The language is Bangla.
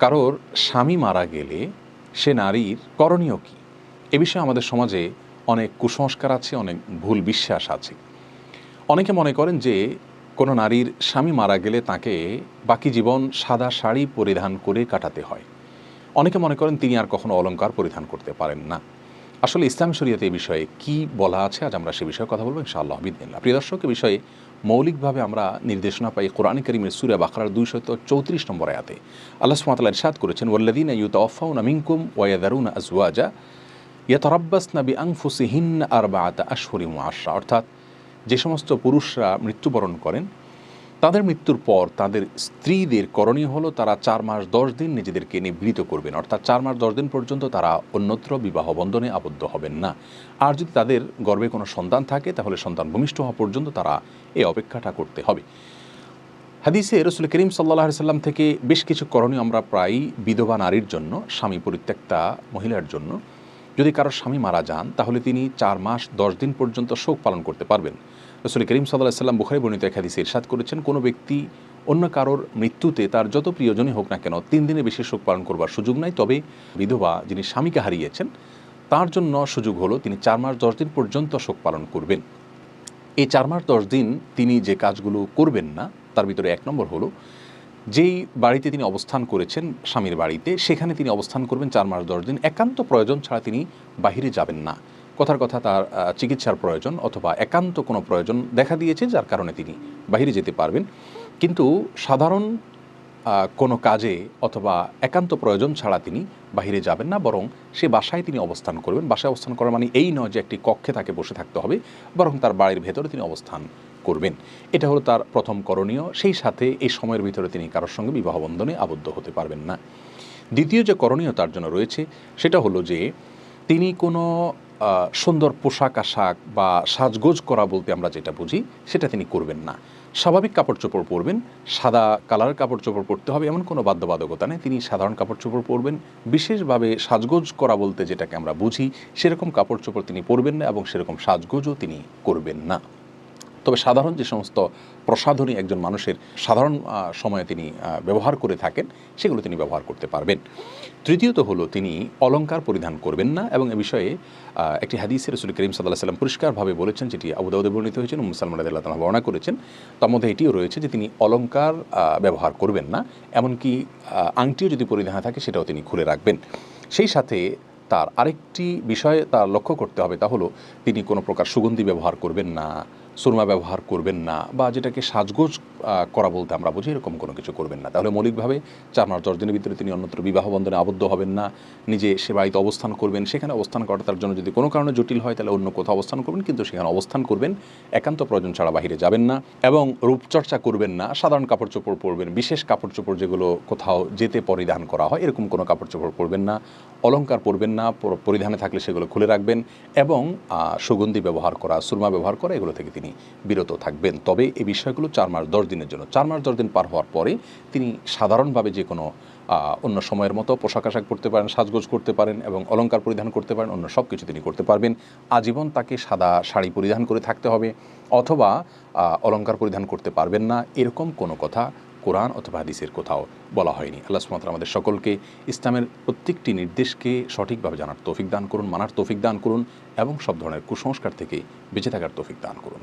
কারোর স্বামী মারা গেলে সে নারীর করণীয় কী, এ বিষয়ে আমাদের সমাজে অনেক কুসংস্কার আছে, অনেক ভুল বিশ্বাস আছে। অনেকে মনে করেন যে কোনো নারীর স্বামী মারা গেলে তাকে বাকি জীবন সাদা শাড়ি পরিধান করে কাটাতে হয়। অনেকে মনে করেন তিনি আর কখনো অলংকার পরিধান করতে পারেন না। আসলে ইসলামী শরীয়তে এই বিষয়ে কী বলা আছে, আজ আমরা সে বিষয়ে কথা বলবো ইনশাআল্লাহ বিদিনিল্লাহ। প্রিয় দর্শক, এ বিষয়ে মৌলিকভাবে আমরা নির্দেশনা পাই কোরআন কারীমের সূরা বাকারার 234 নম্বর আয়াতে। আল্লাহ সুবহানাহু ওয়া তাআলা ইরশাদ করেছেন, ওয়াল্লাযীনা ইউতাওয়াফাউনা মিনকুম ওয়া ইয়াযারুনা আজওয়াজা ইয়াতারাব্বাসনা বিআনফুসিহিন্না আরবাআতা আশহুরিন ওয়া আশরা। অর্থাৎ যে সমস্ত পুরুষরা মৃত্যুবরণ করেন তাদের মৃত্যুর পর তাদের স্ত্রীদের করণীয় হলো তারা 4 মাস 10 দিন নিজেদেরকে নিবৃত করবেন। অর্থাৎ 4 মাস 10 দিন পর্যন্ত তারা অন্যত্র বিবাহ বন্ধনে আবদ্ধ হবেন না। আর যদি তাদের গর্ভে কোনো সন্তান থাকে তাহলে সন্তান ভূমিষ্ঠ হওয়া পর্যন্ত তারা এই অপেক্ষাটা করতে হবে। হাদিসে রাসূল করিম সাল্লাল্লাহু আলাইহি সাল্লাম থেকে বেশ কিছু করণীয় আমরা প্রায়ই বিধবা নারীর জন্য, স্বামী পরিত্যক্তা মহিলার জন্য, যদি কারোর স্বামী মারা যান তাহলে তিনি 4 মাস 10 দিন পর্যন্ত শোক পালন করতে পারবেন। রাসূল করিম সাল্লাল্লাহু আলাইহি সাল্লাম বুখারী বর্ণিত এক হাদিসে ইরশাদ করেছেন, কোনো ব্যক্তি অন্য কারোর মৃত্যুতে তার যত প্রিয়জনই হোক না কেন 3 দিনের বেশি শোক পালন করবার সুযোগ নাই। তবে বিধবা যিনি স্বামীকে হারিয়েছেন তার জন্য সুযোগ হলো তিনি 4 মাস 10 দিন পর্যন্ত শোক পালন করবেন। এই 4 মাস 10 দিন তিনি যে কাজগুলো করবেন না তার ভিতরে 1 নম্বর হলো, যেই বাড়িতে তিনি অবস্থান করেছেন স্বামীর বাড়িতে, সেখানে তিনি অবস্থান করবেন 4 মাস 10 দিন। একান্ত প্রয়োজন ছাড়া তিনি বাহিরে যাবেন না। কথার কথা তার চিকিৎসার প্রয়োজন অথবা একান্ত কোনো প্রয়োজন দেখা দিয়েছে যার কারণে তিনি বাহিরে যেতে পারবেন। কিন্তু সাধারণ কোনো কাজে অথবা একান্ত প্রয়োজন ছাড়া তিনি বাহিরে যাবেন না, বরং সে বাসায় তিনি অবস্থান করবেন। বাসায় অবস্থান করার মানে এই নয় যে একটি কক্ষে তাকে বসে থাকতে হবে, বরং তার বাড়ির ভেতরে তিনি অবস্থান করবেন। এটা হলো তার প্রথম করণীয়। সেই সাথে এই সময়ের ভিতরে তিনি কারোর সঙ্গে বিবাহ বন্ধনে আবদ্ধ হতে পারবেন না। দ্বিতীয় যে করণীয় তার জন্য রয়েছে সেটা হলো যে তিনি কোনো সুন্দর পোশাক আশাক বা সাজগোজ করা বলতে আমরা যেটা বুঝি সেটা তিনি করবেন না। স্বাভাবিক কাপড় চোপড় পরবেন, সাদা কালারের কাপড় চোপড় পরতে হবে এমন কোনো বাধ্যবাধকতা নেই। তিনি সাধারণ কাপড় চোপড় পরবেন। বিশেষভাবে সাজগোজ করা বলতে যেটাকে আমরা বুঝি সেরকম কাপড় চোপড় তিনি পরবেন না এবং সেরকম সাজগোজও তিনি করবেন না। তবে সাধারণ যে সমস্ত প্রসাধনী একজন মানুষের সাধারণ সময়ে তিনি ব্যবহার করে থাকেন সেগুলো তিনি ব্যবহার করতে পারবেন। তৃতীয়ত হলো তিনি অলংকার পরিধান করবেন না এবং এ বিষয়ে একটি হাদিসে রাসূল করিম সাল্লাল্লাহু আলাইহি ওয়াসাল্লাম পরিষ্কারভাবে বলেছেন, যেটি আবু দাউদে বর্ণিত হয়েছে, উম্মু সালমা রাদিয়াল্লাহু তাআলা বর্ণনা করেছেন। তার মধ্যে এটিও রয়েছে যে তিনি অলংকার ব্যবহার করবেন না, এমনকি আংটিও যদি পরিধানে থাকে সেটাও তিনি খুলে রাখবেন। সেই সাথে তার আরেকটি বিষয় তার লক্ষ্য করতে হবে, তা হলো তিনি কোনো প্রকার সুগন্ধি ব্যবহার করবেন না, সুরমা ব্যবহার করবেন না, বা যেটাকে সাজগোজ করা বলতে আমরা বুঝি এরকম কোনো কিছু করবেন না। তাহলে মৌলিকভাবে 4 মাস 10 দিনের ভিতরে তিনি অন্যত্র বিবাহ বন্ধনে আবদ্ধ হবেন না। নিজে সে বাড়িতে অবস্থান করবেন, সেখানে অবস্থান করাটা তার জন্য যদি কোনো কারণে জটিল হয় তাহলে অন্য কোথাও অবস্থান করবেন, কিন্তু সেখানে অবস্থান করবেন, একান্ত প্রয়োজন ছাড়া বাহিরে যাবেন না এবং রূপচর্চা করবেন না। সাধারণ কাপড় চোপড় পরবেন, বিশেষ কাপড় চোপড় যেগুলো কোথাও যেতে পরিধান করা হয় এরকম কোনো কাপড় চোপড় পরবেন না, অলংকার পরবেন না, পরিধানে থাকলে সেগুলো খুলে রাখবেন এবং সুগন্ধি ব্যবহার করা, সুরমা ব্যবহার করা এগুলো থেকে তিনি বিরত থাকবেন। তবে এই বিষয়গুলো 4 মাস 10 দিনের জন্য। 4 মাস 10 দিন পার হওয়ার পরে তিনি সাধারণভাবে যে কোনো অন্য সময়ের মতো পোশাক আশাক পরতে পারেন, সাজগোজ করতে পারেন এবং অলংকার পরিধান করতে পারেন, অন্য সব কিছু তিনি করতে পারবেন। আজীবন তাকে সাদা শাড়ি পরিধান করে থাকতে হবে অথবা অলংকার পরিধান করতে পারবেন না, এরকম কোনো কথা কোরআন অথবা হাদিসের কোথাও বলা হয়নি। আল্লাহ সুবহানাহু ওয়া তাআলা আমাদের সকলকে ইসলামের প্রত্যেকটি নির্দেশকে সঠিকভাবে জানার তৌফিক দান করুন, মানার তৌফিক দান করুন এবং সব ধরনের কুসংস্কার থেকে বেঁচে থাকার তৌফিক দান করুন।